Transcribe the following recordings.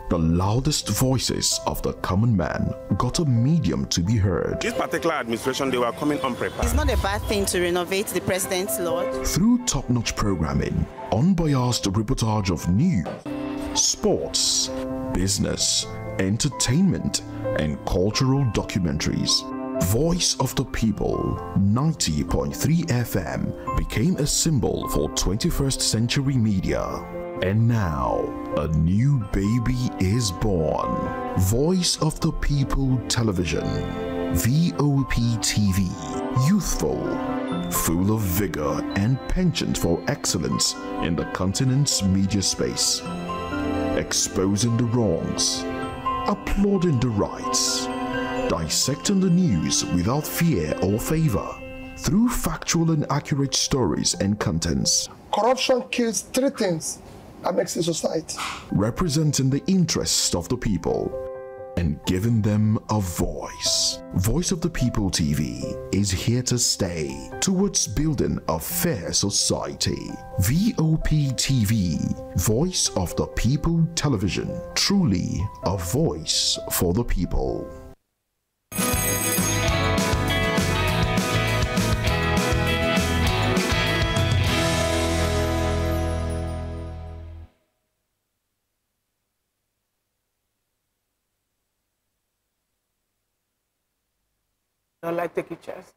the loudest voices of the common man got a medium to be heard. This particular administration, they were coming unprepared. It's not a bad thing to renovate the president's lodge. Through top-notch programming, unbiased reportage of news, sports, business, entertainment, and cultural documentaries, Voice of the People 90.3 FM became a symbol for 21st century media. And now, a new baby is born. Voice of the People Television, VOP TV, youthful, full of vigor and penchant for excellence in the continent's media space, exposing the wrongs, applauding the rights, dissecting the news without fear or favor, through factual and accurate stories and contents. Corruption kills three things that makes a society. Representing the interests of the people and giving them a voice. Voice of the People TV is here to stay towards building a fair society. VOP TV, Voice of the People Television, truly a voice for the people. I'd like to take your chest.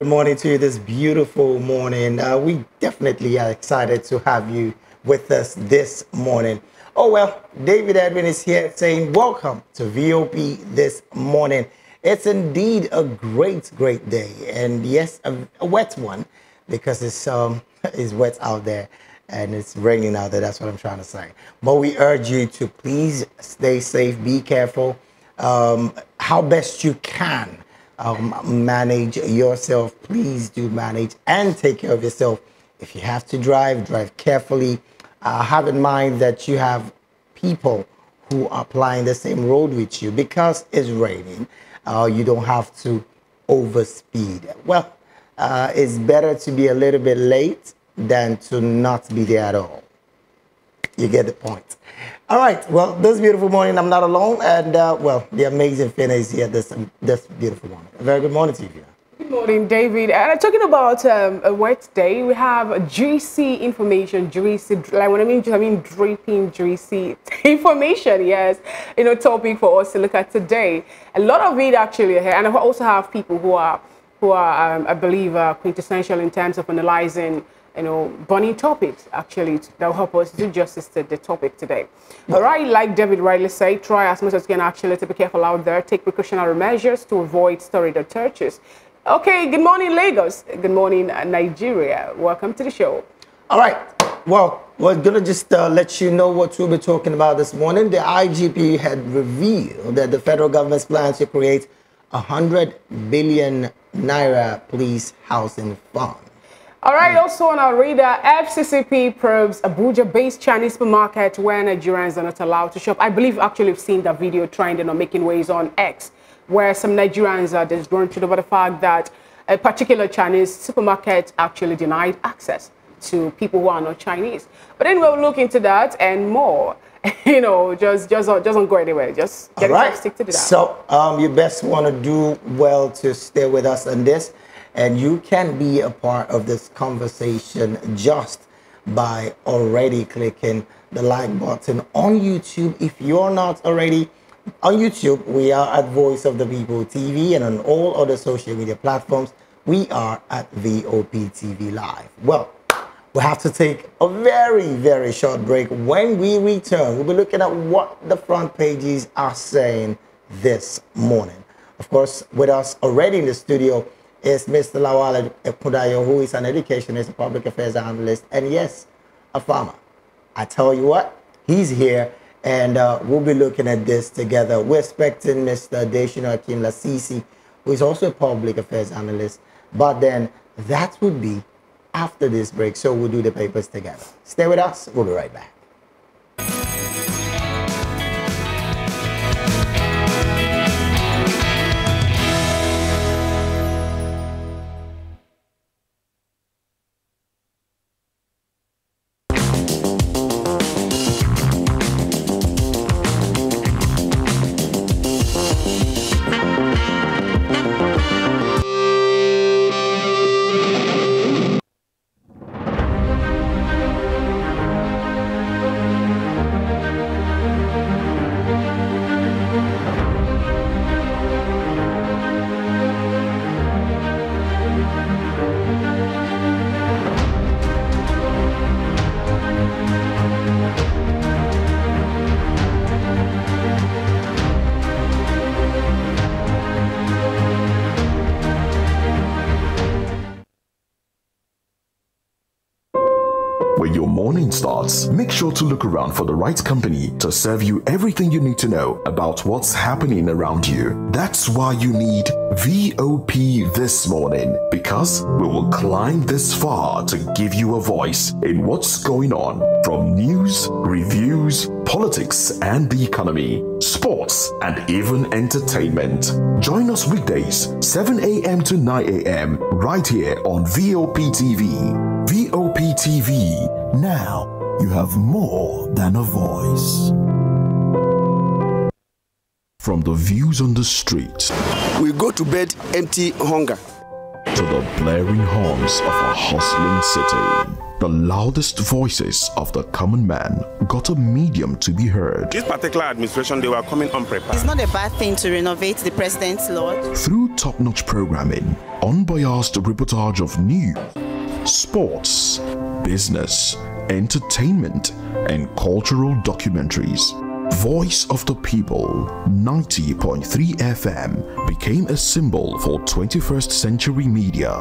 Good morning to you this beautiful morning. We definitely are excited to have you with us this morning. Oh, well, David Edwin is here saying welcome to VOP this morning. It's indeed a great day. And yes, a wet one because it's wet out there and it's raining out there. That's what I'm trying to say. But we urge you to please stay safe, be careful. How best you can manage yourself. Please do manage and take care of yourself. If you have to drive carefully. Have in mind that you have people who are applying the same road with you because it's raining. You don't have to overspeed. Well, it's better to be a little bit late than to not be there at all. You get the point. All right. Well, this beautiful morning, I'm not alone. And, well, the amazing Fina is here this beautiful morning. A very good morning to you, Fina. Good morning, David. And talking about a wet day, we have juicy information, juicy, like when I mean dripping, juicy information, yes, topic for us to look at today. A lot of it actually here. And I also have people who are I believe, quintessential in terms of analyzing burning topics, actually, that will help us do justice to the topic today. All right, like David rightly said, try as much as you can actually to be careful out there, take precautionary measures to avoid story that churches. Okay, good morning, Lagos. Good morning, Nigeria. Welcome to the show. All right, well, we're going to just let you know what we'll be talking about this morning. The IGP had revealed that the federal government's plans to create 100 billion naira police housing fund. All right, also on our radar, FCCP probes Abuja-based Chinese supermarket where Nigerians are not allowed to shop. I believe actually we've seen that video trending or making waves on X, where some Nigerians are disgruntled over the fact that a particular Chinese supermarket actually denied access to people who are not Chinese. But then we'll look into that and more. Just don't go anywhere. Just get it, stick to the dial. So you best want to do well to stay with us on this. And you can be a part of this conversation just by already clicking the like button on YouTube. If you're not already on YouTube, we are at Voice of the People TV, and on all other social media platforms, we are at VOP TV Live. Well, we have to take a very short break. When we return, we'll be looking at what the front pages are saying this morning. Of course, with us already in the studio is Mr. Lawal Ekudayo, who is an educationist, a public affairs analyst, and yes, a farmer. I tell you what, he's here, and we'll be looking at this together. We're expecting Mr. Deshino Akin Lasisi, who is also a public affairs analyst, but then that would be after this break, so we'll do the papers together. Stay with us, we'll be right back. morning starts, make sure to look around for the right company to serve you everything you need to know about what's happening around you. That's why you need VOP this morning, because we will climb this far to give you a voice in what's going on, from news, reviews, politics and the economy, sports and even entertainment. Join us weekdays 7 a.m. to 9 a.m. right here on VOP TV. VOP TV. Now you have more than a voice. From the views on the street, We go to bed empty hunger. to the blaring horns of a hustling city, the loudest voices of the common man got a medium to be heard. This particular administration, they were coming unprepared. It's not a bad thing to renovate the president's lodge. Through top-notch programming, unbiased reportage of news, sports, business, entertainment, and cultural documentaries, Voice of the People 90.3 FM became a symbol for 21st century media.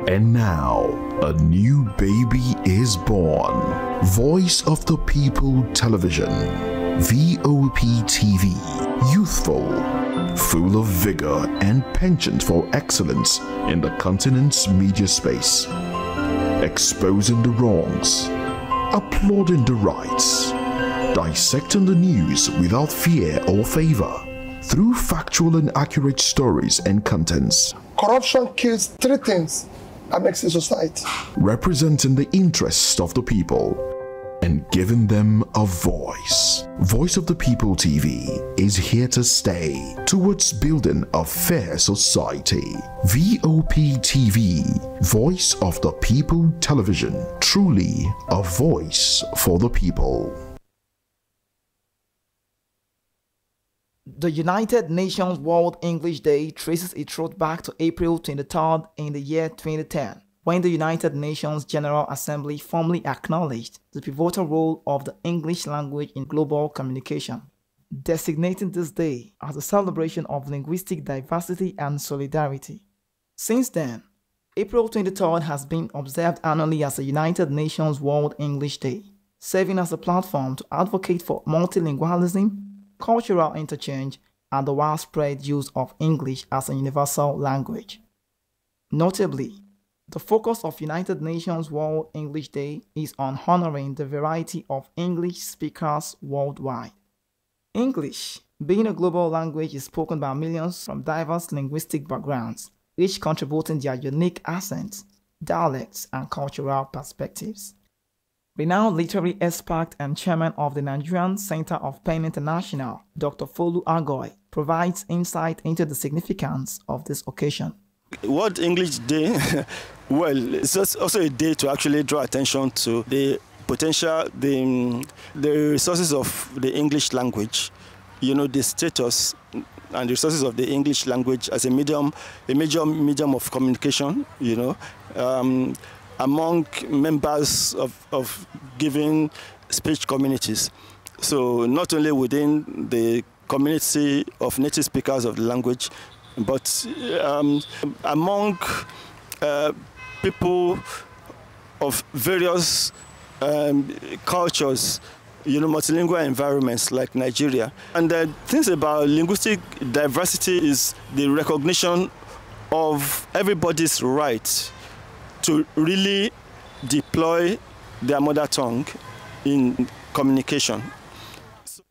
And now, a new baby is born. Voice of the People Television, VOP TV, youthful, full of vigor and penchant for excellence in the continent's media space, exposing the wrongs, applauding the rights, dissecting the news without fear or favor, through factual and accurate stories and contents, Corruption kills three things that makes a society. representing the interests of the people and giving them a voice. Voice of the People TV is here to stay towards building a fair society. VOP TV, Voice of the People Television, truly a voice for the people. The United Nations World English Day traces its root back to April 23rd in the year 2010, when the United Nations General Assembly formally acknowledged the pivotal role of the English language in global communication, designating this day as a celebration of linguistic diversity and solidarity. Since then, April 23rd has been observed annually as the United Nations World English Day, serving as a platform to advocate for multilingualism, cultural interchange, and the widespread use of English as a universal language. Notably, the focus of United Nations World English Day is on honoring the variety of English speakers worldwide. English, being a global language, is spoken by millions from diverse linguistic backgrounds, each contributing their unique accents, dialects, and cultural perspectives. Renowned literary expert and chairman of the Nigerian Center of Pen International, Dr. Folu Agoy, provides insight into the significance of this occasion. World English Day, well, it's just also a day to actually draw attention to the potential, the resources of the English language, the status and the resources of the English language as a major medium of communication, among members of given speech communities. So not only within the community of native speakers of the language, but among people of various cultures, multilingual environments like Nigeria. And the things about linguistic diversity is the recognition of everybody's right to really deploy their mother tongue in communication.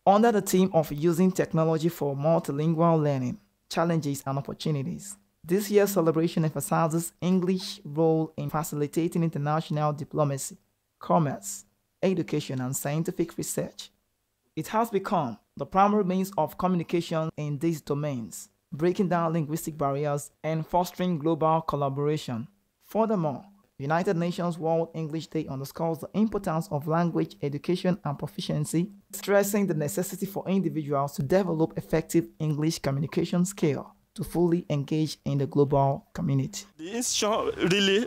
Under the theme of using technology for multilingual learning, challenges and opportunities, this year's celebration emphasizes English's role in facilitating international diplomacy, commerce, education, and scientific research. It has become the primary means of communication in these domains, breaking down linguistic barriers and fostering global collaboration. Furthermore, United Nations World English Day underscores the importance of language education and proficiency, stressing the necessity for individuals to develop effective English communication skills to fully engage in the global community. The institution really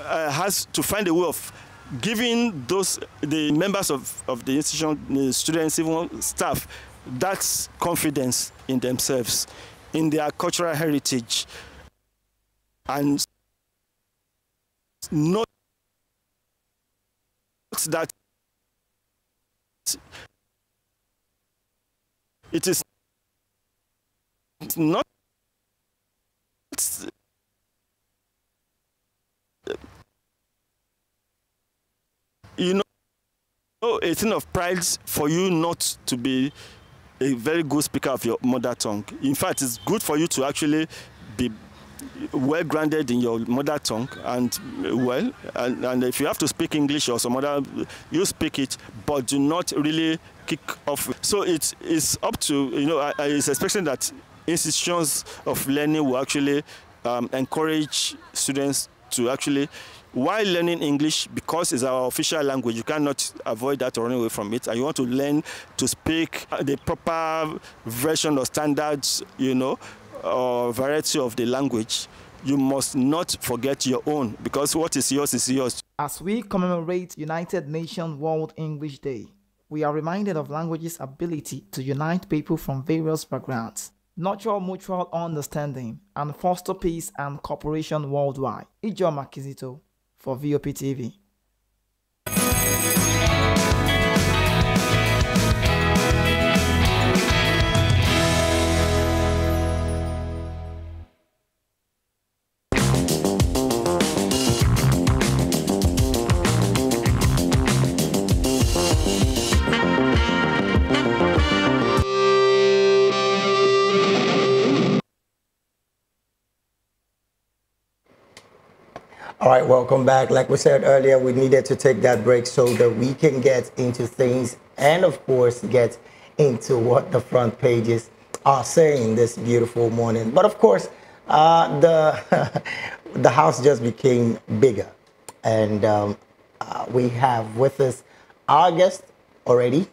has to find a way of giving the members of the institution, the students, even staff, that confidence in themselves, in their cultural heritage, and not that it is not a thing of pride for you not to be a very good speaker of your mother tongue. In fact, it's good for you to actually be well grounded in your mother tongue and and if you have to speak English or some other, you speak it, but do not really kick off. So it's up to, it's expecting that institutions of learning will actually encourage students to actually, while learning English, because it's our official language, you cannot avoid that or run away from it, and you want to learn to speak the proper version or standards, or variety of the language, you must not forget your own, because what is yours is yours. As we commemorate United Nations World English Day, we are reminded of language's ability to unite people from various backgrounds, nurture mutual understanding, and foster peace and cooperation worldwide. Ijo Makizito for VOP TV. All right, welcome back. Like we said earlier, we needed to take that break so that we can get into things and, of course, get into what the front pages are saying this beautiful morning. But, of course, the house just became bigger. And we have with us our guest already,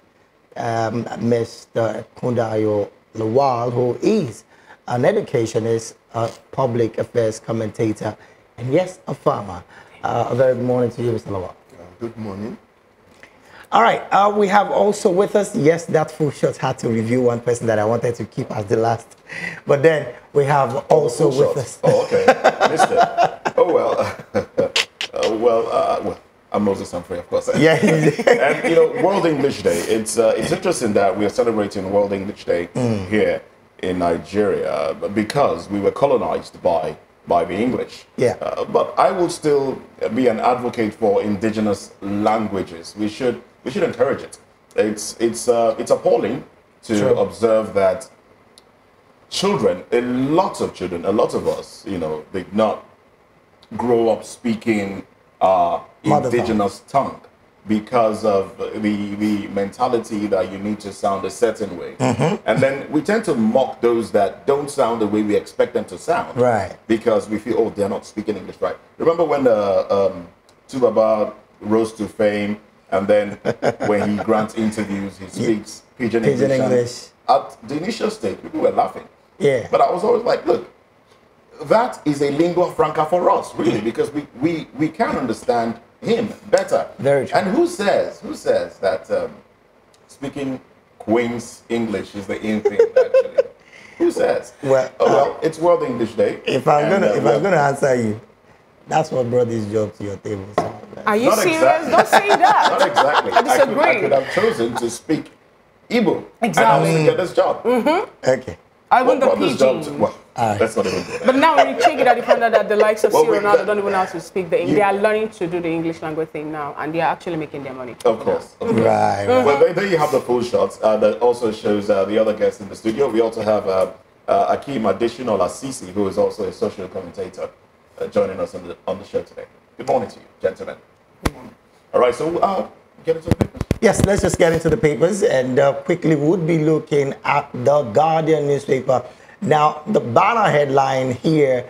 Mr. Kundayo Lawal, who is an educationist, a public affairs commentator, and yes, a farmer. A very good morning to you, Mr. Lawal. Good morning. All right, we have also with us, yes, that full shot had to review one person that I wanted to keep as the last. But then we have also with us. Oh, okay. Missed it. Oh, well. I'm Moses Humphrey, of course. Yeah. And, World English Day, it's interesting that we are celebrating World English Day here in Nigeria because we were colonized by the English. Yeah. But I will still be an advocate for indigenous languages. We should encourage it. It's appalling to observe that a lot of us, did not grow up speaking indigenous tongue because of the mentality that you need to sound a certain way. And then we tend to mock those that don't sound the way we expect them to sound. Right. Because we feel, they're not speaking English right. Remember when Tubaba rose to fame, and then when he grants interviews, he speaks Pidgin English. At the initial stage, people were laughing. Yeah. But I was always like, look, that is a lingua franca for us, really, because we can understand him better. Very true. And who says that speaking Queen's English is the in thing, actually? Who says? Well, it's World English Day. If I'm gonna answer you, that's what brought this job to your table. So, are you serious? Exactly. Don't say that. Not exactly. I disagree. I could have chosen to speak Igbo. Exactly. And I was to get this job. Okay. I want the PG. Let's not even do that. But now when you check it out, you find out that the likes of Cyril Ronaldo don't even know how to speak the English. They are learning to do the English language thing now, and they are actually making their money. Of course. Right. Well, there you have the full shots. That also shows the other guests in the studio. We also have Akeem Additional Asisi, who is also a social commentator, joining us on the show today. Good morning to you, gentlemen. Good morning. All right, so get into the papers. Yes, let's just get into the papers, and quickly would be looking at the Guardian newspaper. Now, the banner headline here,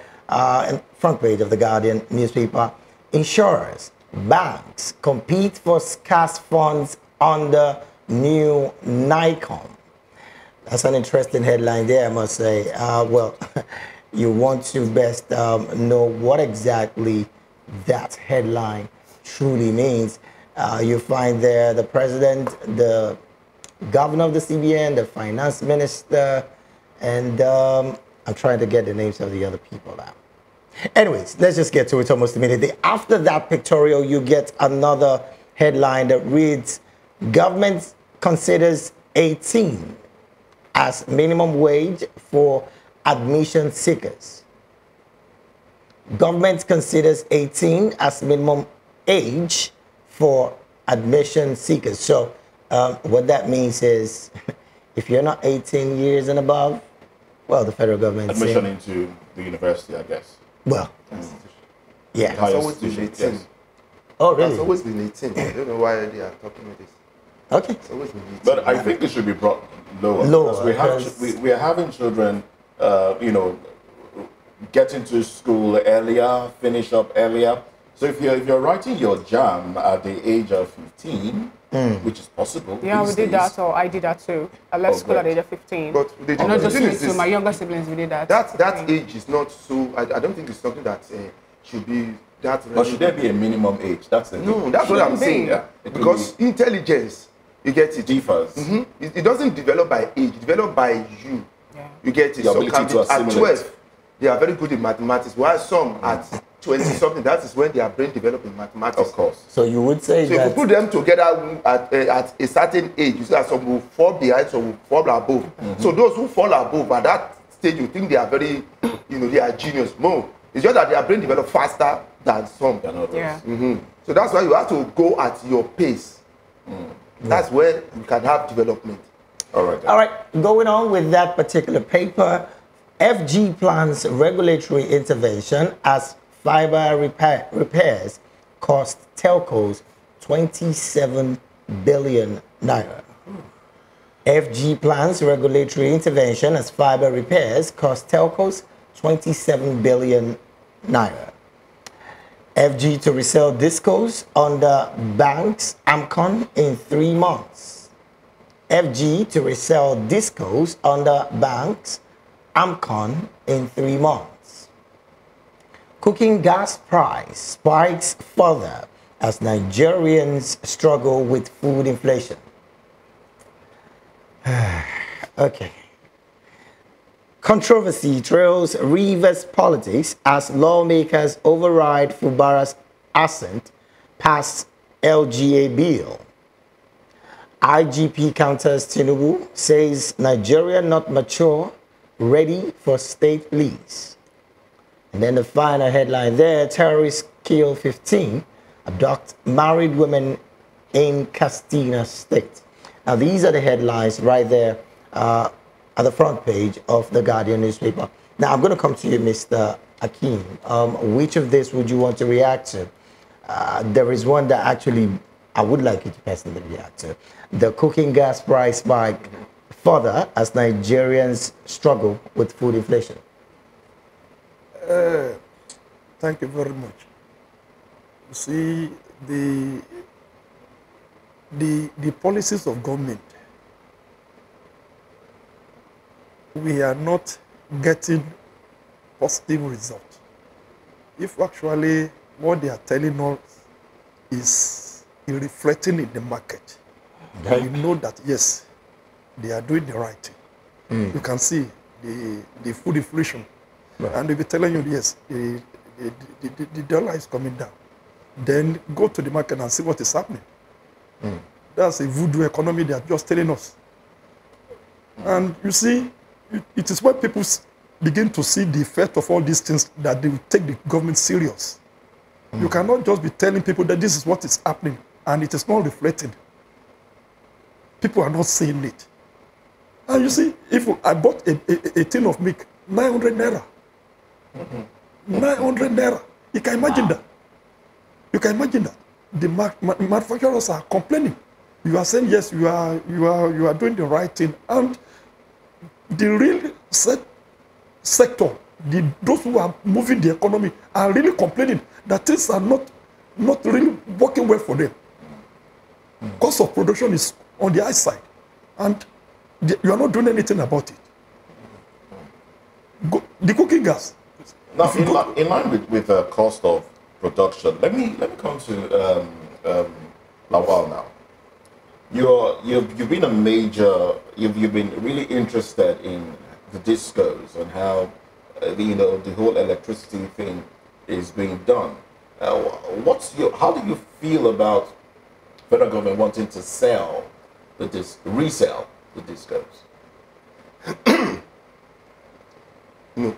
in front page of the Guardian newspaper: insurers, banks compete for scarce funds under new NICOM. That's an interesting headline there, I must say. Well, you want to best know what exactly that headline truly means. You find there the president, the governor of the CBN, the finance minister, and I'm trying to get the names of the other people now. Anyways, let's just get to it almost immediately. After that pictorial, you get another headline that reads, government considers 18 as minimum wage for admission seekers. Government considers 18 as minimum age for admission seekers. So what that means is if you're not 18 years and above, well, the federal government admission into the university, I guess. Well, yeah. It's always been 18. Yes. Oh, really? It's always been 18. I don't know why they are talking with this. Okay. It's always been 18. But I think it should be brought lower. Lower, Because we are having children, you know, get into school earlier, finish up earlier. So if you're writing your JAM at the age of 15, which is possible. Yeah, we these did days. that, or I did that too. I left school at the age of 15. But they And not just the thing me is too, this, my younger siblings, we did that. that age is not so. I don't think it's something that should be that. But should there be a minimum age? That's the No, thing. that's what I'm saying. Yeah. It could Because intelligence, you get it. differs. It doesn't develop by age. It develop by you. Yeah. You get it. The Some ability can to be at assimilate. 12, they are very good in mathematics. While some at 20 something, that is when their brain develop in mathematics. Of course. So you would say So if you that put them together at a certain age, you see that some will fall behind, some will fall above. So those who fall above at that stage, you think they are very, you know, they are genius. No, it's just that their brain develop faster than some. Yeah. So that's why you have to go at your pace. That's where you can have development. All right. All right, going on with that particular paper, FG plans regulatory intervention as fiber repairs cost telcos 27 billion naira. FG plans regulatory intervention as fiber repairs cost telcos 27 billion naira. FG to resell discos under banks AMCON in 3 months. FG to resell discos under banks AMCON in 3 months. Cooking gas price spikes further as Nigerians struggle with food inflation. Okay. Controversy trails Rivers politics as lawmakers override Fubara's assent past LGA bill. IGP counters Tinubu, says Nigeria not mature, ready for state police. And then the final headline there, terrorists kill 15, abduct married women in Castina State. Now these are the headlines right there at the front page of the Guardian newspaper. Now I'm going to come to you, Mr. Akeem. Which of this would you want to react to? There is one that actually I would like you to personally react to. The cooking gas price spike further as Nigerians struggle with food inflation. Thank you very much. You see, the policies of government, we are not getting positive results. If actually what they are telling us is reflecting in the market, Okay. we know that yes, they are doing the right thing. You can see the food inflation, and they'll be telling you yes, the dollar is coming down. Then go to the market and see what is happening. That's a voodoo economy they are just telling us. And you see, it is when people begin to see the effect of all these things that they will take the government serious. You cannot just be telling people that this is what is happening and it is not reflecting. People are not seeing it. And you see, if I bought a tin of milk, 900 naira. 900 naira. You can imagine that. You can imagine that. The manufacturers are complaining. You are saying yes, you are doing the right thing, and the real sector, those who are moving the economy, are really complaining that things are not really working well for them. Cost of production is on the high side, and you are not doing anything about it. The cooking gas. Now, in line with the cost of production, let me come to Lawal now. You've been a major. You've been really interested in the discos and how the whole electricity thing is being done. How do you feel about federal government wanting to sell resell the discos?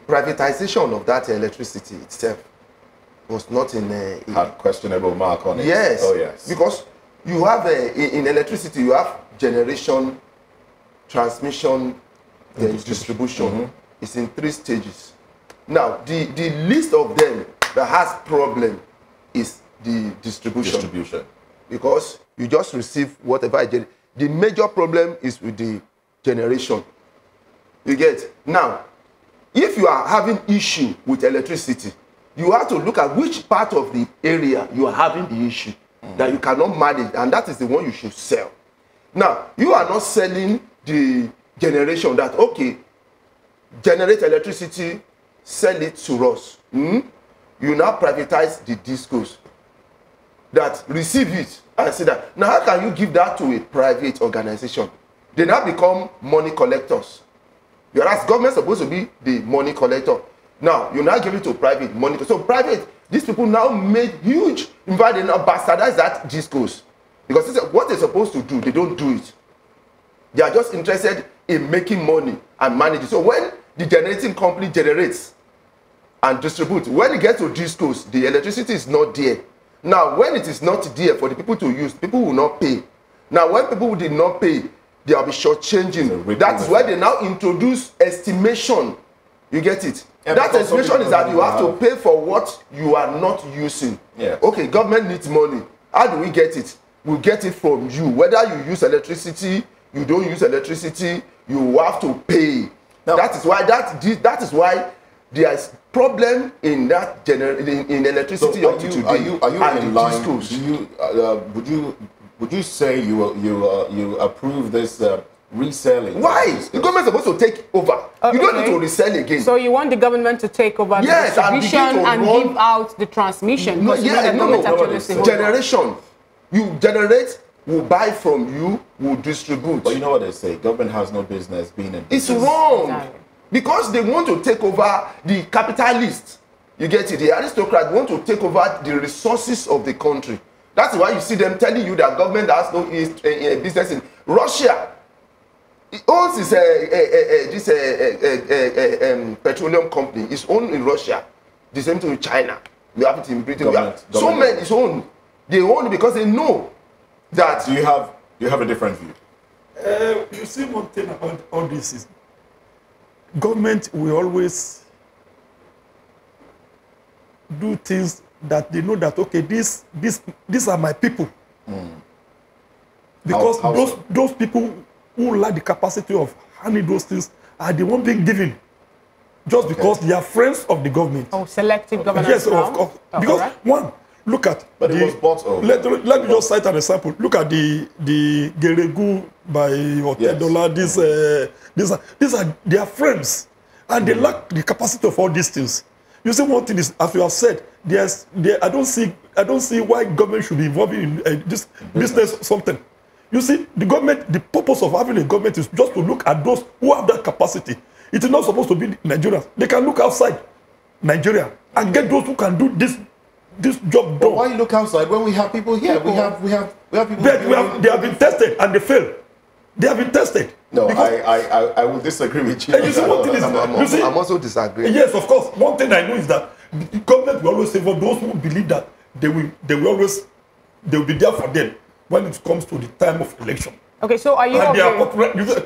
Privatization of that electricity itself was not in had questionable mark on it. Yes. Oh yes. Because you have in electricity you have generation, transmission, then distribution. It's in 3 stages. Now the least of them that has problem is the distribution. Because you just receive whatever I get. The major problem is with the generation. You get now. If you are having issue with electricity, you have to look at which part of the area you are having the issue that you cannot manage, and that is the one you should sell. Now, you are not selling the generation that, okay, generate electricity, sell it to us. You now privatize the discos that receive it and say that. Now, how can you give that to a private organization? They now become money collectors. Whereas government is supposed to be the money collector. Now, you now give it to private money. So private, these people now made huge, in fact, they now bastardize that discourse. Because this is what they're supposed to do, they don't do it. They are just interested in making money and managing. So when the generating company generates and distributes, when it gets to discourse, the electricity is not there. Now, when it is not there for the people to use, people will not pay. Now, when people did not pay, they will be shortchanging. That is why they now introduce estimation. You get it? Yeah, that estimation is that you have to pay for what you are not using. Yeah. Okay, government needs money. How do we get it? We'll get it from you. Whether you use electricity, you don't use electricity, you have to pay. Now, that is why there is problem in that in electricity so up to today. Are you in line? Would you say you approve this reselling? Why? The government is supposed to take over. You don't need to resell again. So you want the government to take over the distribution and give out the transmission? No. Generation. You generate, we'll buy from you, we'll distribute. But you know what they say, government has no business being in business. It's wrong. Exactly. Because they want to take over the capitalists. You get it? The aristocrats want to take over the resources of the country. That's why you see them telling you that government has no business in Russia. It owns this petroleum company. It's owned in Russia. The same thing with China. We have it in Britain. So many is owned. They own it because they know that. Do you have a different view? You see, one thing about all this is government will always do things that they know that, okay, these are my people. Because those people who lack the capacity of handling those things are the one being given just because they are friends of the government. Oh, selective governance. Yes, of course. Because one, look at but it was bought over. Let me just cite an example. Look at the Geregu by Otedola. These are their friends, and they lack the capacity of all these things. You see, one thing is, as you have said, I don't see why government should be involved in this business something. You see, the purpose of having a government is just to look at those who have that capacity. It is not supposed to be Nigerians. They can look outside Nigeria and get those who can do this job done. But why look outside when we have people here? We have people. They have been tested and they fail. They have been tested. No, I will disagree with you. And you see, one thing is, I'm also disagreeing. Yes, of course. One thing I know is that the government will always favor those who believe that they will be there for them when it comes to the time of election. Okay, so are you?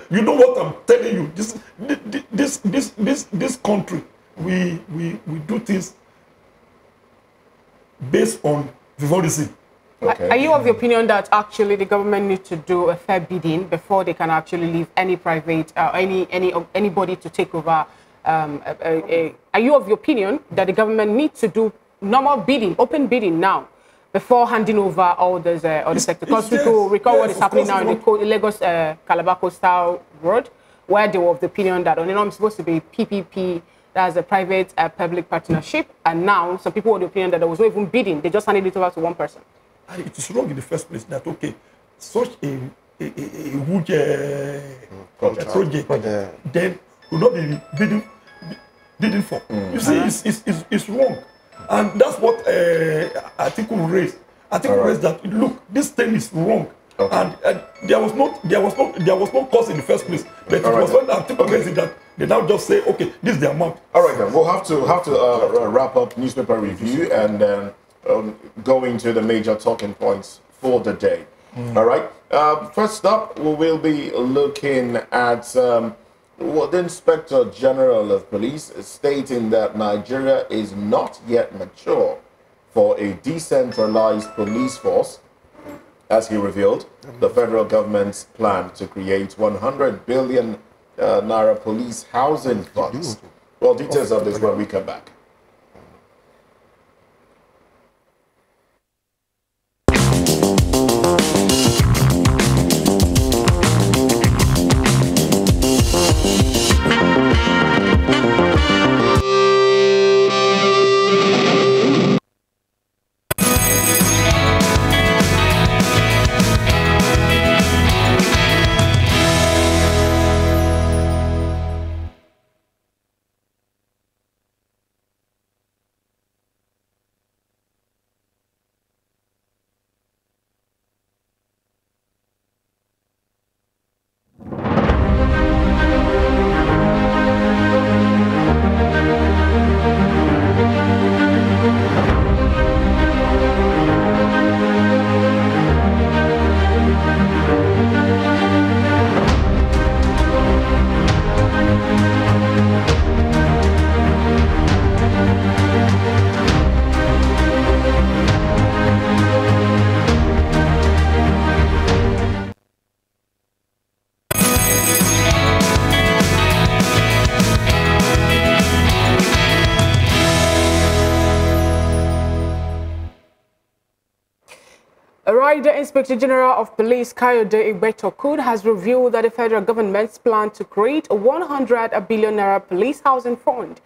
You know what I'm telling you? This country, we do things based on favorism. Okay. Are you of the opinion that actually the government needs to do a fair bidding before they can actually leave any private anybody to take over? Are you of the opinion that the government needs to do normal bidding, open bidding now, before handing over all the sector? Because people recall what is happening now in the Lagos Calabar Coastal Road, where they were of the opinion that it's supposed to be PPP, that's a private public partnership, and now some people were of the opinion that there was no even bidding; they just handed it over to one person. It is wrong in the first place that, okay, such a huge project then will not be bidding for. You see, it's wrong. And that's what Atiku raised. Atiku raised that, look, this thing is wrong. Okay. And there was no cause in the first place. But it was when articulated that they now just say, okay, this is the amount. All right, then we'll have to wrap up newspaper review and then go into the major talking points for the day. All right. First up, we will be looking at what the Inspector General of Police is stating that Nigeria is not yet mature for a decentralized police force. As he revealed, the federal government's plan to create 100 billion naira police housing funds. Well, details of this when we come back. The Inspector General of Police Kayode Igbetokud has revealed that the federal government's plan to create a 100 billion naira police housing fund.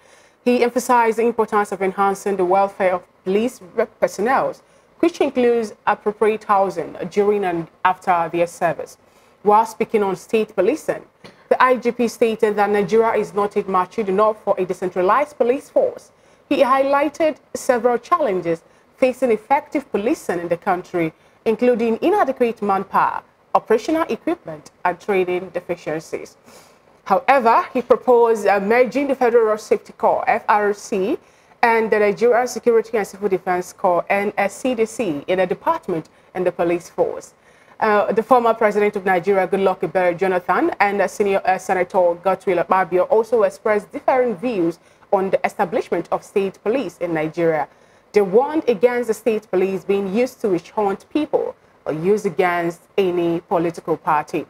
He emphasized the importance of enhancing the welfare of police personnel, which includes appropriate housing during and after their service. While speaking on state policing, the IGP stated that Nigeria is not yet matured enough for a decentralized police force. He highlighted several challenges facing effective policing in the country, including inadequate manpower, operational equipment, and training deficiencies. However, he proposed merging the Federal Road Safety Corps, FRC, and the Nigerian Security and Civil Defense Corps, NSCDC, in a department in the police force. The former president of Nigeria, Goodluck Jonathan, and senior Senator Gov't also expressed different views on the establishment of state police in Nigeria. They warned against the state police being used to witch hunt people or used against any political party.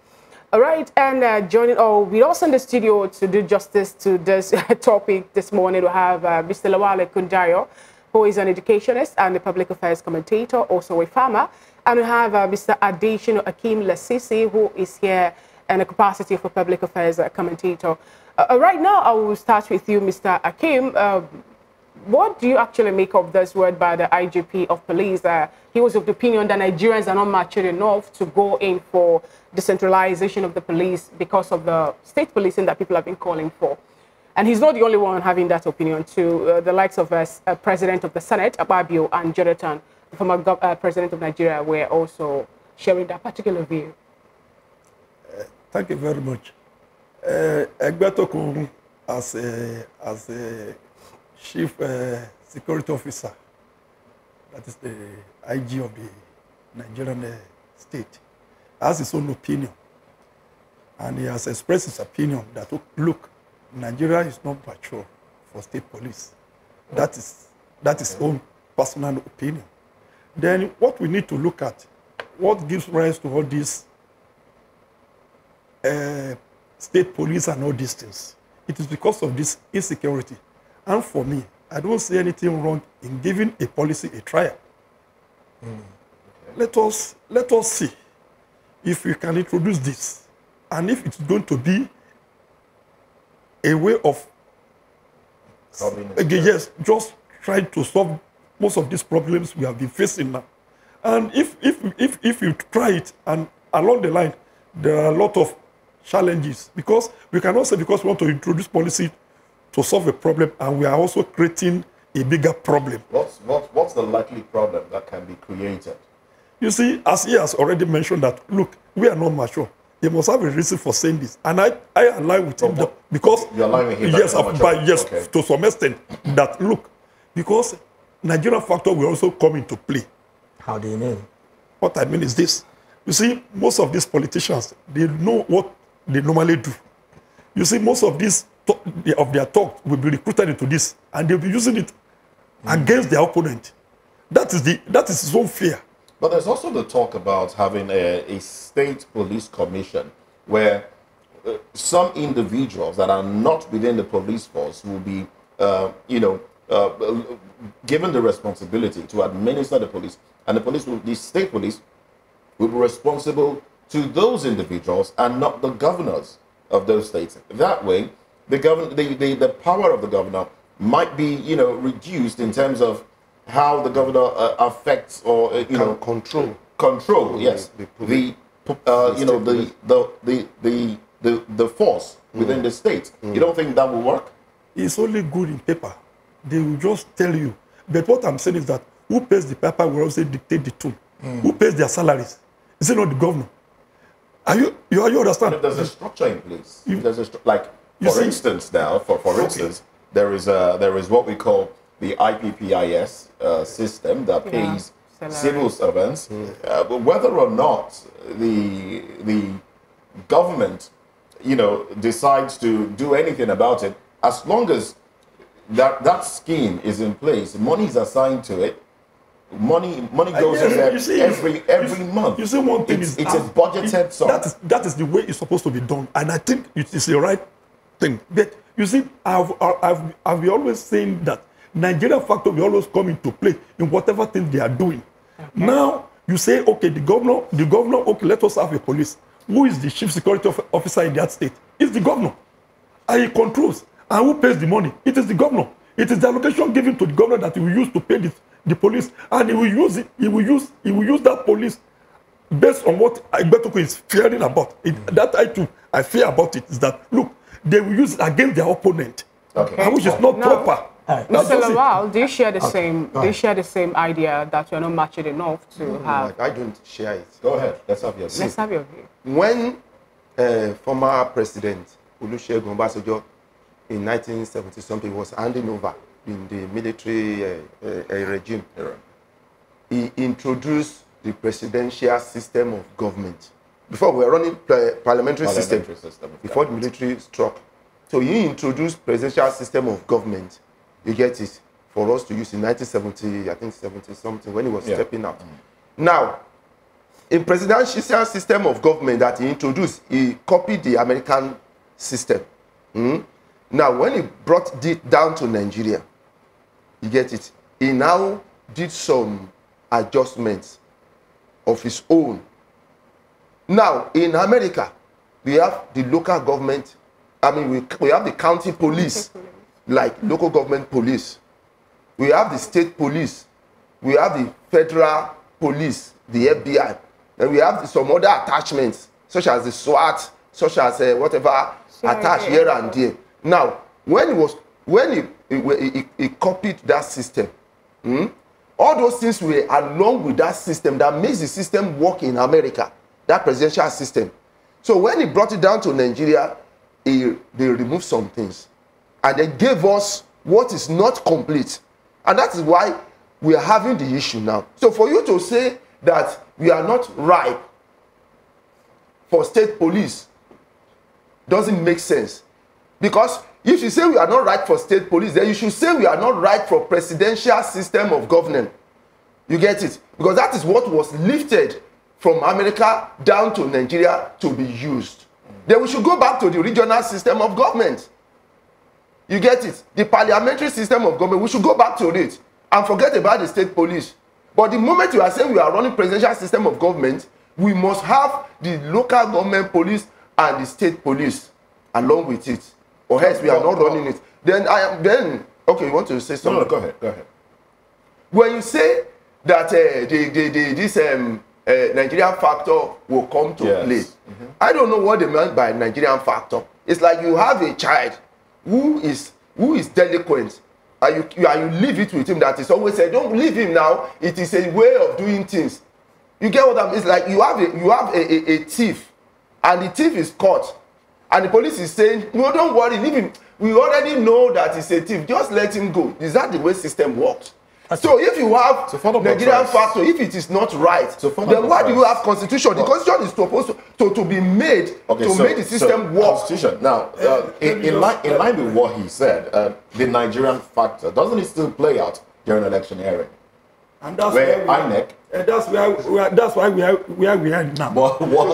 All right, and joining with us in the studio to do justice to this topic this morning, we have Mr. Lawale Kundayo, who is an educationist and a public affairs commentator, also a farmer. And we have Mr. Adeshino Akim Lasisi, who is here in the capacity of a public affairs commentator. Right now, I will start with you, Mr. Akim. What do you actually make of this word by the IGP of police? He was of the opinion that Nigerians are not mature enough to go in for decentralization of the police because of the state policing that people have been calling for. And he's not the only one having that opinion too. The likes of President of the Senate, Ababio, and Jonathan, the former President of Nigeria, were also sharing that particular view. Thank you very much. Igbetokud, as a Chief Security Officer, that is the IG of the Nigerian state, has his own opinion. And he has expressed his opinion that, look, Nigeria is not mature for state police. That is his own personal opinion. Then what we need to look at, what gives rise to all these state police and all these things, it is because of this insecurity. And for me, I don't see anything wrong in giving a policy a trial. Let us see if we can introduce this, and if it's going to be a way of yes, just trying to solve most of these problems we have been facing now. And if you try it, and along the line there are a lot of challenges, because we cannot say because we want to introduce policy to solve a problem, and we are also creating a bigger problem. What's the likely problem that can be created? You see, as he has already mentioned that, look, we are not mature. He must have a reason for saying this. And I align with him because, you're aligning with him, yes, okay. to some extent, that, look, because Nigerian factor will also come into play. How do you mean? What I mean is this. You see, most of these politicians, they know what they normally do. You see, most of these of their talk will be recruited into this, and they'll be using it against their opponent. That is so fair. But there's also the talk about having a state police commission where some individuals that are not within the police force will be, given the responsibility to administer the police, and the state police will be responsible to those individuals and not the governors of those states. That way, the power of the governor might be, reduced in terms of how the governor affects or control. Yes, the force within the state. You don't think that will work? It's only good in paper. They will just tell you. But what I'm saying is that who pays the paper will also dictate the tune. Who pays their salaries? Is it not the governor? You understand? But if there's a structure in place, for instance, there is what we call the IPPIS system that pays civil servants. But whether or not the government, decides to do anything about it, as long as that scheme is in place, money is assigned to it. Money goes in there every month. You see, one thing it's a budgeted sum. That is the way it's supposed to be done, and I think it is the right thing. But you see, I've been always saying that Nigerian factor will always come into play in whatever thing they are doing. Okay. Now you say, okay, the governor, okay, let us have a police. Who is the chief security officer in that state? It's the governor, and he controls. And who pays the money? It is the governor. It is the allocation given to the governor that he will use to pay the police, and he will use it. He will use that police based on what Igbetuku is fearing about. I fear about it is that, look, they will use it against their opponent, which is not proper. Mr. Lawal, do you share the same? Do you share the same idea that you're not mature enough to have? I don't share it. Go ahead. Let's have your view. Let's have your view. When former President Olusegun Obasanjo in 1970 something was handing over in the military regime, he introduced the presidential system of government. Before we were running parliamentary system before the military struck. So he introduced presidential system of government. You get it, for us to use in 1970, I think 70 something, when he was stepping out. Now, in presidential system of government that he introduced, he copied the American system. Now, when he brought it down to Nigeria, you get it, he now did some adjustments of his own. Now, in America, we have the local government, we have the county police, like local government police. We have the state police. We have the federal police, the FBI. And we have some other attachments, such as the SWAT, such as whatever attached here and there. Now, when he copied that system, all those things were along with that system that makes the system work in America, that presidential system. So when he brought it down to Nigeria, they removed some things. And they gave us what is not complete. And that is why we are having the issue now. So for you to say that we are not ripe for state police doesn't make sense. Because if you say we are not right for state police, then you should say we are not right for presidential system of governance. You get it? Because that is what was lifted from America down to Nigeria to be used. Then we should go back to the regional system of government. You get it? The parliamentary system of government, we should go back to it and forget about the state police. But the moment you are saying we are running presidential system of government, we must have the local government police and the state police along with it. Or else we are not running it. Okay, you want to say something? No, go ahead. When you say that this Nigerian factor will come to play, I don't know what they meant by Nigerian factor. It's like you have a child who is delinquent, and you leave it with him that is always said, don't leave him now, it is a way of doing things. You get what I mean? It's like you have a thief, and the thief is caught, and the police is saying, no, don't worry, leave him. We already know that he's a thief. Just let him go. Is that the way system works? So if you have Nigerian factor, if it is not right, then why do you have constitution? The constitution is supposed to be made to make the system work. Constitution. Now, in line with what he said, the Nigerian factor, doesn't it still play out during election hearing? And that's where INEC. That's why we are now.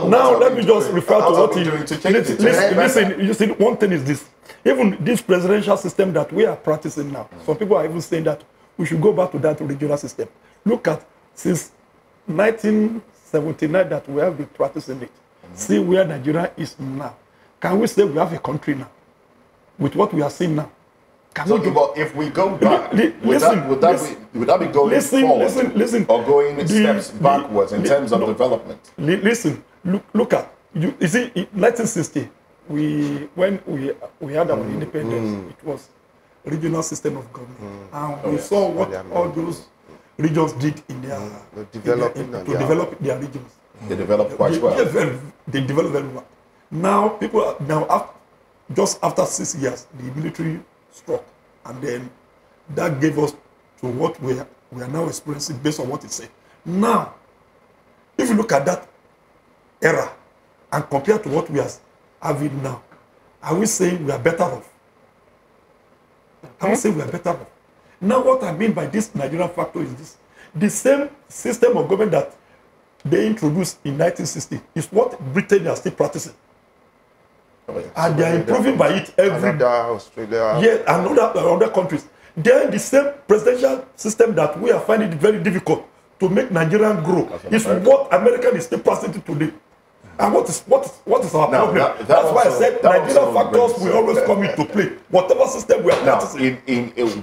Now let me just refer to what he. Listen. You see, one thing is this: even this presidential system that we are practicing now, some people are even saying that we should go back to that regional system. Look at since 1979 that we have been practicing it. See where Nigeria is now. Can we say we have a country now with what we are seeing now? But if we go back, would that be going forward or going steps backwards in terms of development? Listen, look at you see, in 1960, when we had our independence, it was regional system of government, and we saw what all those regions did in their to develop their regions. They developed quite well. They developed very well. Now people are just after 6 years, the military struck, and then that gave us to what we are now experiencing based on what it said. Now, if you look at that era and compare to what we are having now, are we saying we are better off? I would say we are better off. Now, what I mean by this Nigerian factor is this: the same system of government that they introduced in 1960 is what Britain are still practicing. And they are improving by it every day. Australia. Yeah, and other countries. Then the same presidential system that we are finding it very difficult to make Nigeria grow is what America is still practicing today. And what is our problem? That's why I said Nigerian factors will always come into play. Whatever system we are practicing.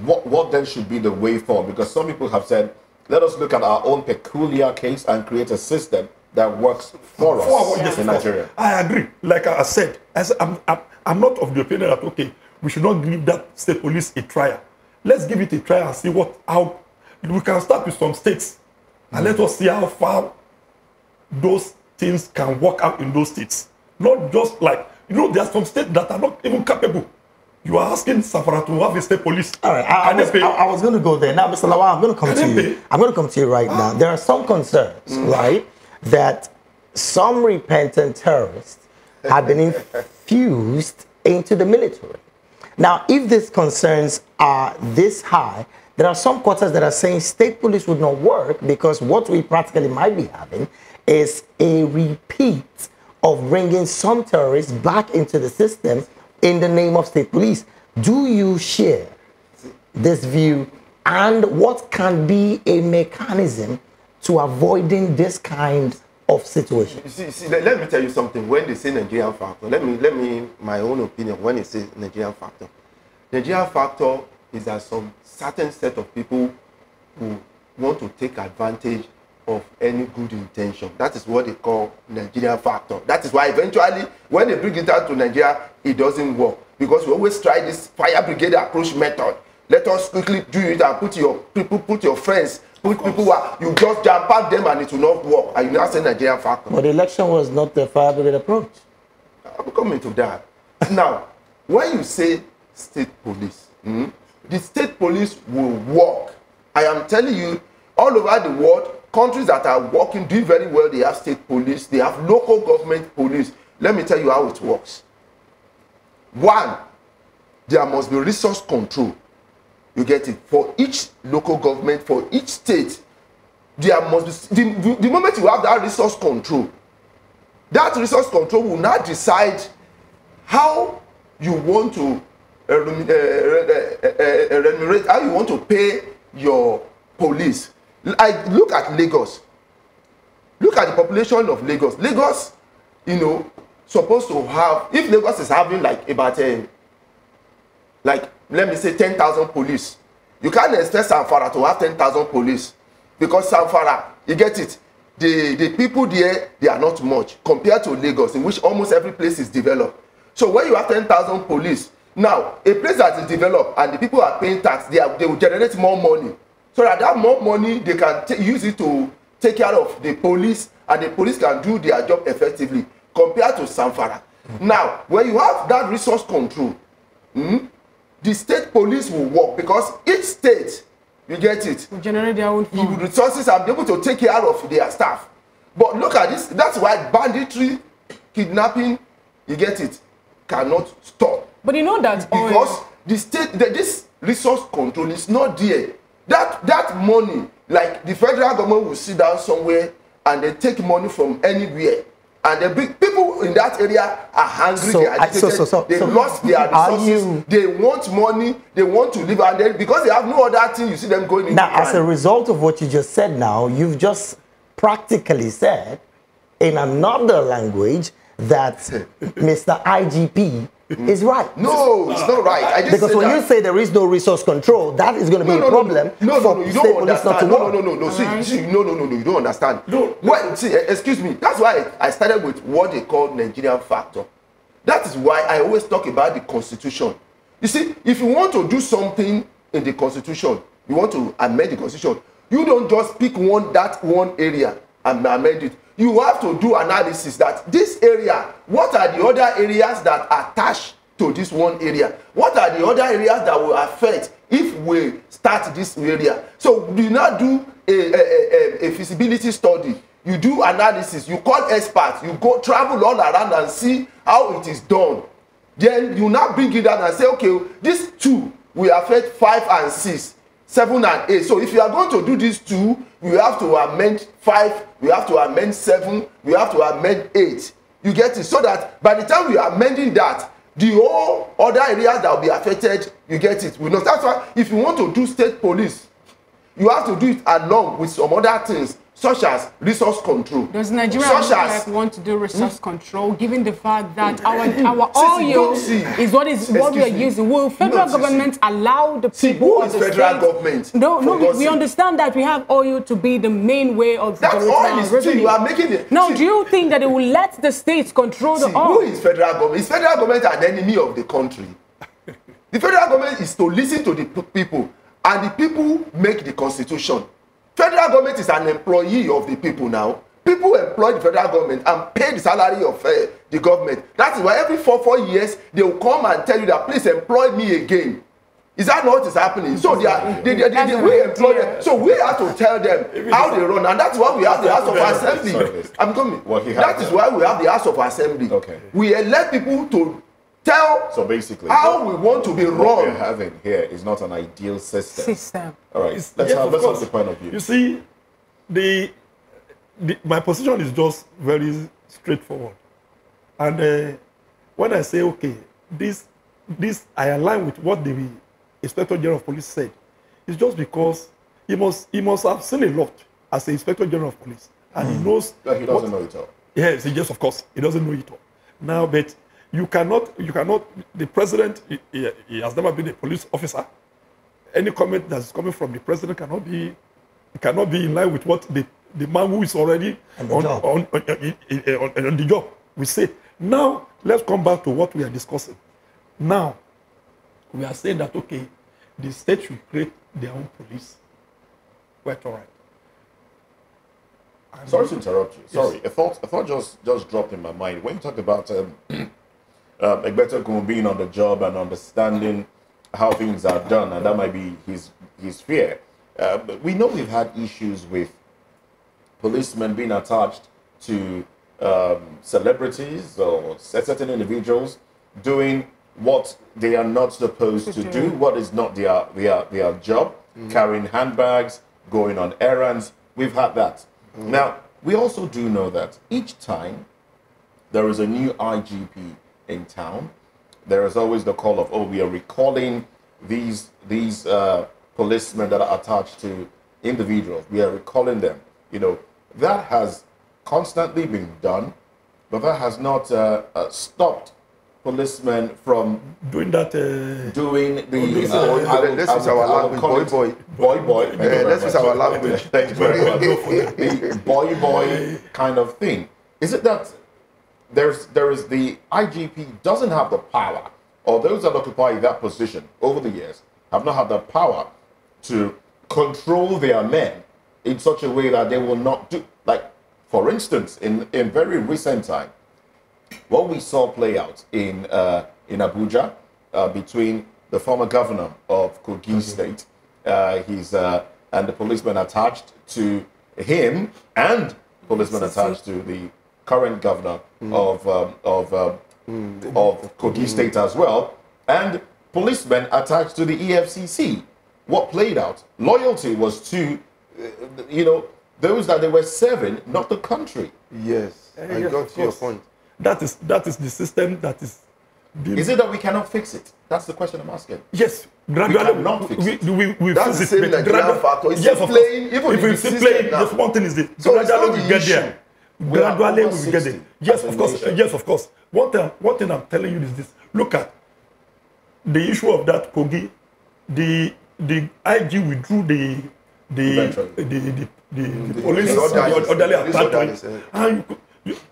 What then should be the way forward? Because some people have said, let us look at our own peculiar case and create a system that works for us in Nigeria. I agree. Like I said, I'm not of the opinion that, okay, we should not give that state police a trial. Let's give it a trial and see how we can start with some states. And let us see how far those things can work out in those states. Not just like, there are some states that are not even capable. You are asking Safara to have a state police. All right, I was going to go there. Now, Mr. Lawal, I'm going to come to you. I'm going to come to you right now. There are some concerns, right, that some repentant terrorists have been infused into the military. Now, if these concerns are this high, there are some quarters that are saying state police would not work because what we practically might be having is a repeat of bringing some terrorists back into the system in the name of state police. Do you share this view, and what can be a mechanism to avoiding this kind of situation? See, let me tell you something. When they say Nigerian factor, let me my own opinion. When they say Nigerian factor is that some certain set of people who want to take advantage of any good intention. That is what they call Nigerian factor. That is why eventually, when they bring it out to Nigeria, it doesn't work. Because we always try this fire brigade approach method. Let us quickly do it and put your people, put your friends, put people who you just jump at them and it will not work. And you now say Nigerian factor. But the election was not the fire brigade approach. I'm coming to that. Now, when you say state police, the state police will work. I am telling you, all over the world, countries that are working, doing very well, they have state police, they have local government police. Let me tell you how it works. One, there must be resource control. You get it? For each local government, for each state, there must be, the moment you have that resource control will not decide how you want to remunerate, how you want to pay your police. I look at Lagos. Look at the population of Lagos. Lagos, supposed to have, if Lagos is having like about let me say 10,000 police, you can't expect Zamfara to have 10,000 police, because Zamfara, you get it, the people there, they are not much compared to Lagos, in which almost every place is developed. So when you have 10,000 police, now a place that is developed and the people are paying tax, they will generate more money. So that more money, they can use it to take care of the police, and the police can do their job effectively compared to Zamfara. Now, when you have that resource control, the state police will work because each state, you get it, will generate their own resources and be able to take care of their staff. But look at this, that's why banditry, kidnapping, you get it, cannot stop. But you know that because the state, this resource control is not there. That money, like the federal government will sit down somewhere and they take money from anywhere. And the big people in that area are hungry, they are agitated, they lost their resources, they want money, they want to live, and then because they have no other thing, you see them going in. Now, as a result of what you just said now, you've just practically said in another language that Mr. IGP is right. No, it's not right. I just because when you say there is no resource control, that is going to be a problem for you state don't police not to understand. work. See, you don't understand. Well, see, excuse me. That's why I started with what they call Nigerian factor. That is why I always talk about the constitution. You see, if you want to do something in the constitution, you want to amend the constitution, you don't just pick that one area and amend it. You have to do analysis that this area, what are the other areas that are attached to this one area? What are the other areas that will affect if we start this area? So do not do a feasibility study. You do analysis, you call experts, you go travel all around and see how it is done. Then you now bring it down and say, okay, these two will affect 5 and 6. 7 and 8. So if you are going to do these two, you have to amend 5, you have to amend 7, you have to amend 8. You get it? So that by the time we are amending that, the whole other areas that will be affected, you get it? We know. That's why if you want to do state police, you have to do it along with some other things, such as resource control. Does Nigeria want to do resource control, given the fact that our oil is what we are using? Will federal government allow the people of the federal government? No, we understand that we have oil to be the main way of generating our revenue. You are making it. Now, do you think that it will let the states control the oil? Who is federal government? Is federal government an enemy of the country? The federal government is to listen to the people, and the people make the constitution. Federal government is an employee of the people now. People employ the federal government and pay the salary of the government. That is why every 4 years, they will come and tell you that, please employ me again. Is that not what is happening? So we employ them. So we have to tell them how they run. And that's why we have the House of Assembly. I'm coming. That is why we have the House of Assembly. Okay. We elect people to tell how we want to be run. What we're having here is not an ideal system. All right, let's have the point of view. You see, my position is just very straightforward. And when I say, okay, this I align with what the Inspector General of Police said, it's just because he must have seen a lot as the Inspector General of Police. And he knows... But he doesn't know it all. Yes, of course, he doesn't know it all. Now, but you cannot, the president, he has never been a police officer. Any comment that's coming from the president cannot be in line with what the man who is already on the job will say. Now, let's come back to what we are discussing. Now, we are saying that, okay, the state should create their own police. Quite all right. Sorry to interrupt you. Sorry, a thought just dropped in my mind. When you talked about Gov't being on the job and understanding how things are done, and that might be his fear. But we know we've had issues with policemen being attached to celebrities or certain individuals doing what they are not supposed to do, what is not their job, carrying handbags, going on errands. We've had that. Now, we also do know that each time there is a new IGP in town, there is always the call of, oh, we are recalling these policemen that are attached to individuals. We are recalling them. You know, that has constantly been done, but that has not stopped policemen from doing that. Doing the. This is our language, boy. This is our language. Thank you very much. The boy kind of thing. Is it that there is the IGP doesn't have the power, or those that occupy that position over the years have not had the power to control their men in such a way that they will not do, like, for instance, in very recent time, what we saw play out in Abuja between the former governor of Kogi State, and the policemen attached to him, and policemen attached to the current governor of Kogi State as well, and policemen attached to the EFCC. What played out? Loyalty was to, those that they were serving, not the country. Yes, I got your point. That is the system that is. Is it that we cannot fix it? That's the question I'm asking. Yes, gradually we cannot fix it. We that's the same Nigerian factor. It's yes, still playing, even if we still playing, just one thing is it. So gradually we get there. Gradually we get there. Yes, of course. nation. Yes, of course. One thing I'm telling you is this. Look at the issue of that Kogi. The IG withdrew the police orderly attack. And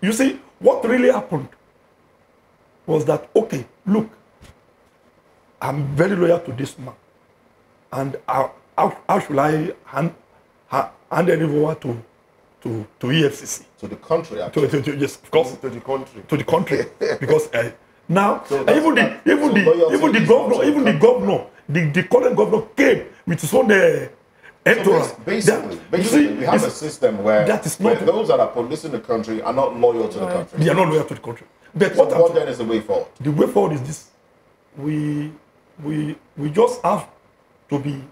you see what really happened was that, okay, look, I'm very loyal to this man, and how should I hand it over to EFCC? To the country, actually. Yes, of course. To the country. To the country, because now So even the governor, the current governor came with his own entourage. So basically, we have a system where, that is not, those that are policing the country are not loyal to the country. They are not loyal to the country. But So what then is the way forward? The way forward is this: we just have to be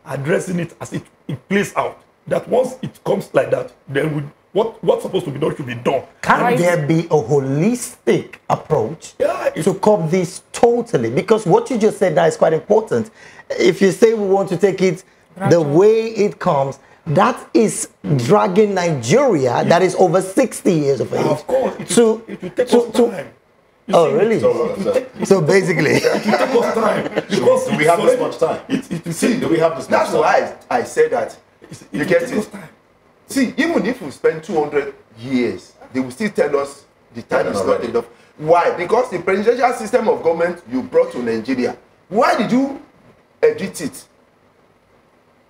addressing it as it plays out. That once it comes like that, then what's supposed to be done should be done. Can there be a holistic approach to cope this totally? Because what you just said now is quite important. If you say we want to take it the way it comes, that is dragging Nigeria, that is over 60 years of age. Of course, it will take us time. Oh, really? So basically. It will take us time. Because do we have this much time? Do we have this much That's time? why I said that. You get it? See, even if we spend 200 years, they will still tell us the time is not enough. Why? Because the presidential system of government you brought to Nigeria, why did you edit it?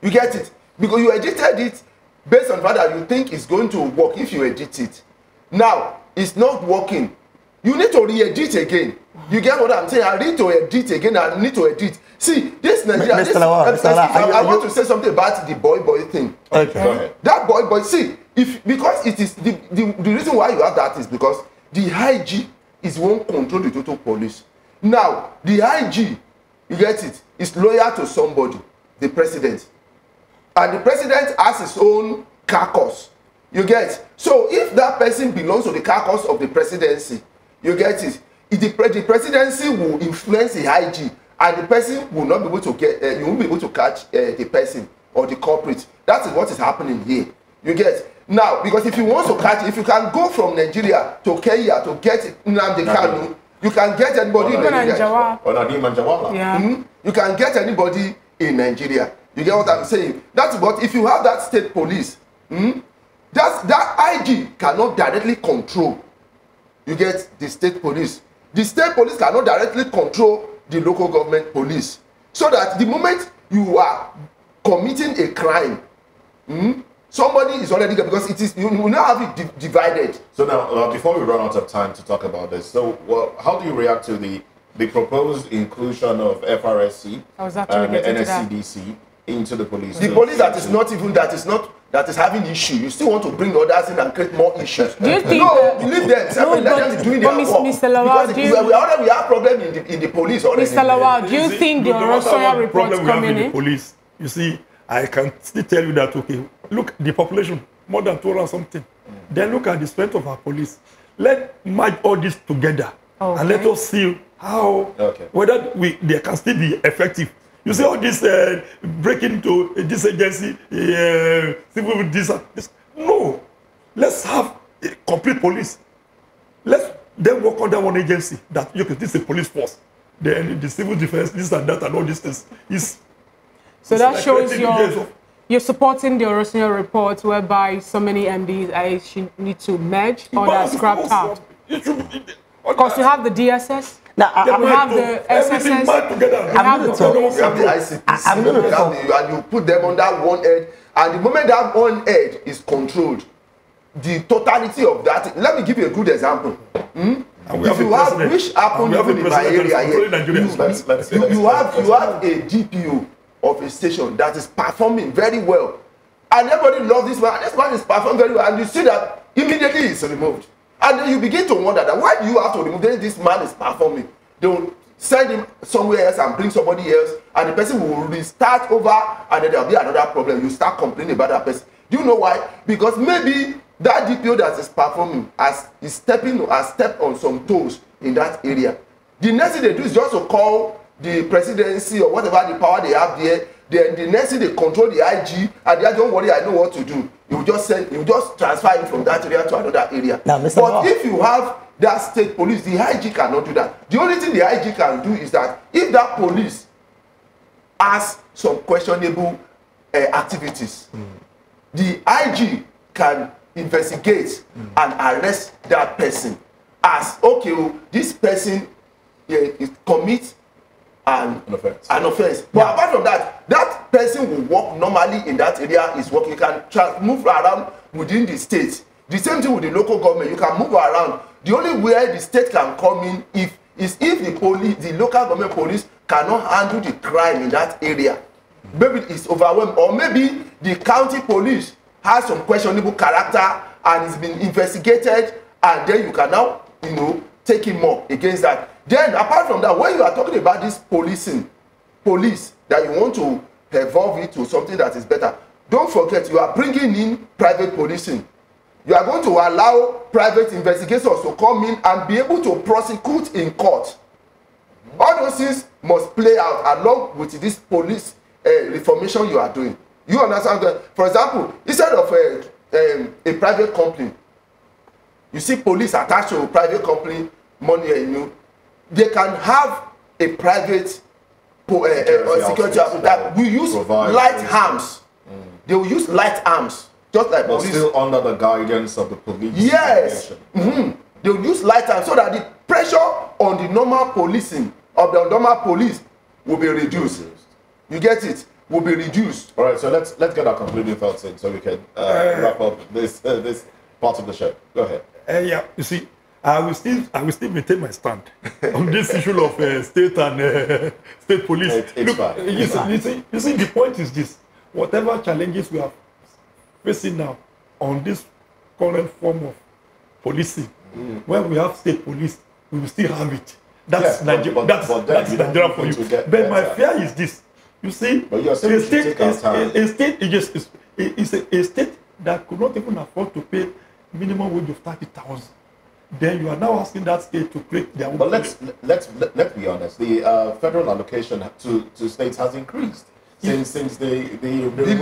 You get it? Because you edited it based on the fact that you think it's going to work if you edit it. Now, it's not working. You need to re-edit again. You get what I'm saying? I need to edit again. I need to edit. See, this Nigeria. I want to say something about the boy thing. Okay. That boy. See, because it is the reason why you have that is because the IG is one control the total police. Now, the IG, you get it, is loyal to somebody, the president, and the president has his own caucus. You get? So if that person belongs to the caucus of the presidency, you get it. The presidency will influence the IG, and the person will not be able to get. You won't be able to catch the person or the culprit. That is what is happening here. You get now, because if you want to catch, if you can go from Nigeria to Kenya to get Nnamdi Kanu, you can get anybody in Nigeria. Yeah. You can get anybody in Nigeria. You get what I'm saying? That's what if you have that state police, that IG cannot directly control. You get the state police. The state police cannot directly control the local government police. So that the moment you are committing a crime, somebody is already there because it is you now have it divided. So now, before we run out of time to talk about this, so how do you react to the proposed inclusion of FRSC and NSCDC into the police? The police that is having issue, you still want to bring others in and create more issues. Do you think no, leave them. Let them doing their work. Mr. Lawal, we have problem in the police already. Mr. Lawal, do you think the Rosoya reports coming in? Police, you see, I can still tell you that, okay, look, the population, more than 200 something. Then look at the strength of our police. Let's merge all this together and let us see how, whether they can still be effective. You see all this breaking into this agency, civil this. No, let's have a complete police. Let's then work under one agency that this is a police force. Then the civil defense, this and that, and all these things is. So that like shows you're supporting the original report whereby so many MDs need to merge or that scrapped out. Because you have the DSS. Now, we have the SSS. I'm going to talk. We have the ICPC, and you put them under one head, and the moment that one head is controlled, the totality of that. Let me give you a good example. If you have, which happened even in my area here, you have a DPO of a station that is performing very well, and everybody loves this man. This man is performing very well, and you see that immediately he's removed, and then you begin to wonder that why do you have to remove this man is performing? They will send him somewhere else and bring somebody else, and the person will restart over, and then there will be another problem. You start complaining about that person. Do you know why? Because maybe that DPO that is performing has stepped on some toes in that area. The next thing they do is just to call the presidency or whatever the power they have there. Then the next thing they control the IG, and they are, don't worry, I know what to do. You just transfer him from that area to another area. Now, but if you have that state police, the IG cannot do that. The only thing the IG can do is that if that police has some questionable activities, the IG can investigate and arrest that person as, okay, this person commits an offense. But apart from that, that person will work normally in that area. Is working. You can move around within the state. The same thing with the local government. You can move around. The only way the state can come in is if the local government police cannot handle the crime in that area. Maybe it's overwhelmed, or maybe the county police has some questionable character and it's been investigated, and then you can now, take him up against that. Then, apart from that, when you are talking about this police that you want to evolve it to something that is better, don't forget you are bringing in private policing. You are going to allow private investigators to come in and be able to prosecute in court. All those things must play out along with this police reformation you are doing. You understand that? For example, instead of a private company, you see police attached to a private company, money, they can have a private security that will use light arms. They will use light arms, just like but police. Still under the guidance of the police. Yes. They will use light arms so that the pressure on the normal policing of the normal police will be reduced. You get it? Will be reduced. All right, so let's get our concluding thoughts in so we can wrap up this part of the show. Go ahead. Yeah, you see, I will still maintain my stand on this issue of state and state police. It's fine. You see, the point is this: whatever challenges we are facing now on this current form of policing, when we have state police, we will still have it. That's Nigeria. That's Nigeria for you. But my fear is this: you see, a state is a state that could not even afford to pay minimum wage of 30,000. Then you are now asking that state to create their own. But let's be honest. The federal allocation to states has increased since the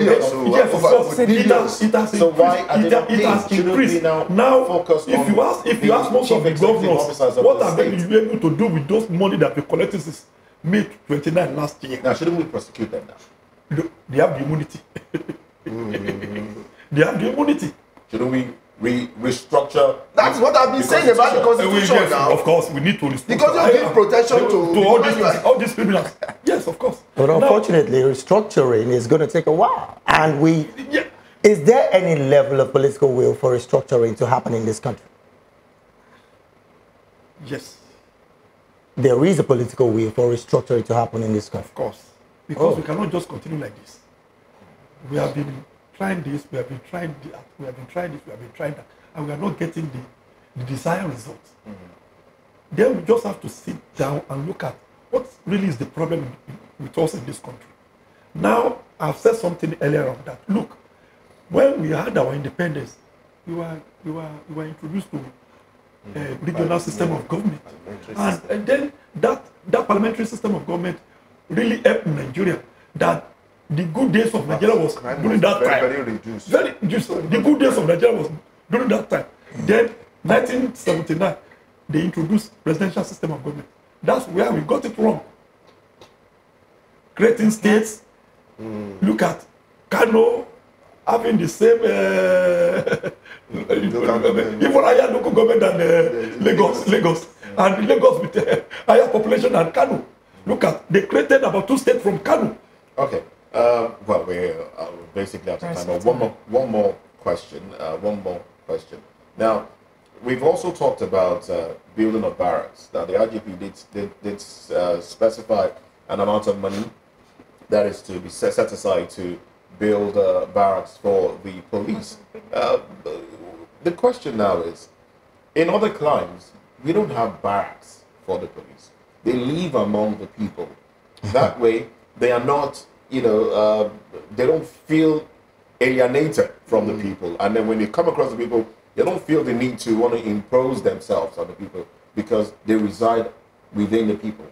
yes, of course, it has increased. So why are they not it has paid? increased. Now focus if you ask most of the governors what are they able to do with those money that we collected since May 29 last year? Now shouldn't we prosecute them now? They have the immunity. They have the immunity. Shouldn't we restructure? That's what I've been saying about the Constitution now. Of course, we need to restructure. Because you give protection to all these criminals. Yes, of course. But unfortunately, restructuring is going to take a while. And is there any level of political will for restructuring to happen in this country? Yes. There is a political will for restructuring to happen in this country. Of course. Because we cannot just continue like this. We have been trying this, we have been trying that, we have been trying this, we have been trying that, and we are not getting the desired results. Then we just have to sit down and look at what really is the problem with us in this country. Now, I've said something earlier on that. Look, when we had our independence, we were introduced to a regional system of government. And then that parliamentary system of government really helped Nigeria. That the good days of Nigeria was during that time. Very reduced. The good days of Nigeria was during that time. Then, 1979, they introduced presidential system of government. That's where we got it wrong. Creating states. Look at Kano having the same even higher local government than Lagos. and Lagos with a higher population than Kano. Look at, they created about 2 states from Kano. Okay. Well, we're basically out of time. But one more question. Now, we've also talked about building of barracks. Now, the RGP did specify an amount of money that is to be set aside to build barracks for the police. The question now is, in other climes, we don't have barracks for the police. They live among the people. That way, they are not, they don't feel alienated from the people. And then when they come across the people, they don't feel the need to want to impose themselves on the people because they reside within the people.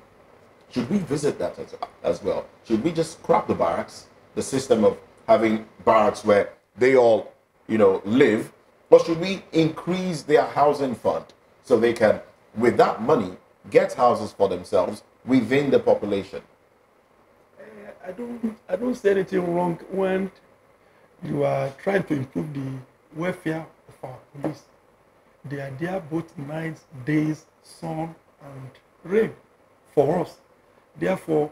Should we visit that as well? Should we just scrap the barracks, the system of having barracks where they all, live? Or should we increase their housing fund so they can, with that money, get houses for themselves within the population? I don't see anything wrong when you are trying to improve the welfare of our police. They are there both nights, days, sun, and rain for us. Therefore,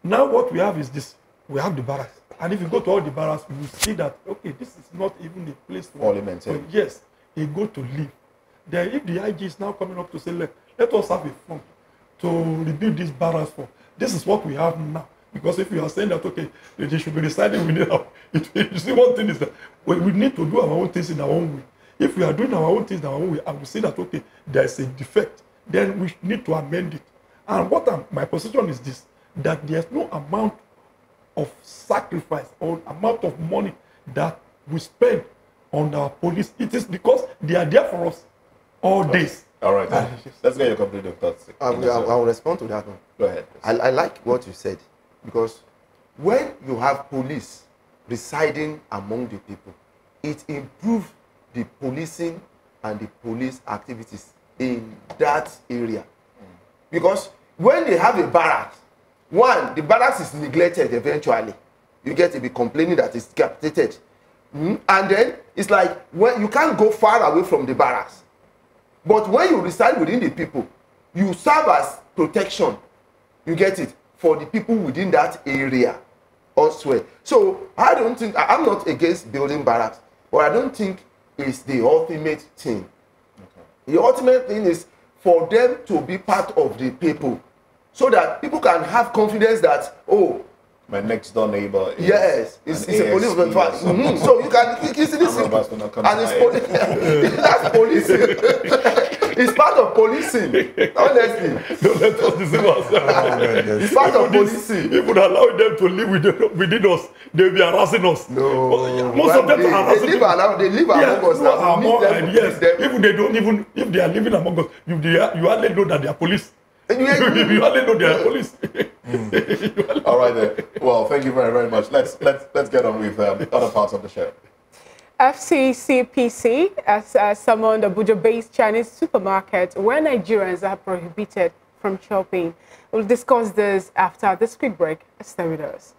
now what we have is this. We have the barracks. And if you go to all the barracks, you will see that, okay, this is not even a place for yes, he go to live. Then if the IG is now coming up to say, let us have a fund to rebuild these barracks for. This is what we have now. Because if you are saying that, okay, they should be residing within our, you see, one thing is that we need to do our own things in our own way. If we are doing our own things in our own way, and we see that, okay, there is a defect, then we need to amend it. And my position is this, that there's no amount of sacrifice or amount of money that we spend on our police. It is because they are there for us all days. All right. Let's get your complete thoughts. I'll respond to that one. Go ahead. I like what you said, because when you have police residing among the people, it improves the policing and the police activities in that area. Because when they have a barracks, one, the barracks is neglected eventually. You get to be complaining that it's capitated. And then it's like, when you can't go far away from the barracks. But when you reside within the people, you serve as protection. You get it? For the people within that area elsewhere. So I don't think, I'm not against building barracks, but I don't think it's the ultimate thing. Okay. The ultimate thing is for them to be part of the people, so that people can have confidence that, oh, my next door neighbor is, yes, it's a policeman. So you can see this, and it's that's policing. It's part of policing, honestly. Don't let us deceive ourselves. It's part of policing. If we allow them to live within us, they'll be harassing us. No, most of them are harassing us. They live among us now. Yes, if they don't even, if they are living among us, you hardly know that they are police. You hardly know they are police. All right then. Well, thank you very, very much. Let's get on with other parts of the show. FCCPC has summoned a Abuja-based Chinese supermarket where Nigerians are prohibited from shopping. We'll discuss this after this quick break. Stay with us.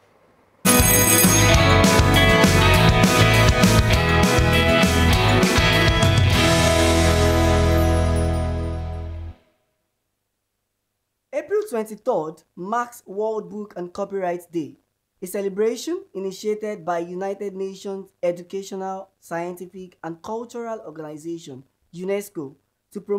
April 23rd marks World Book and Copyright Day, a celebration initiated by United Nations Educational, Scientific and Cultural Organization, UNESCO, to promote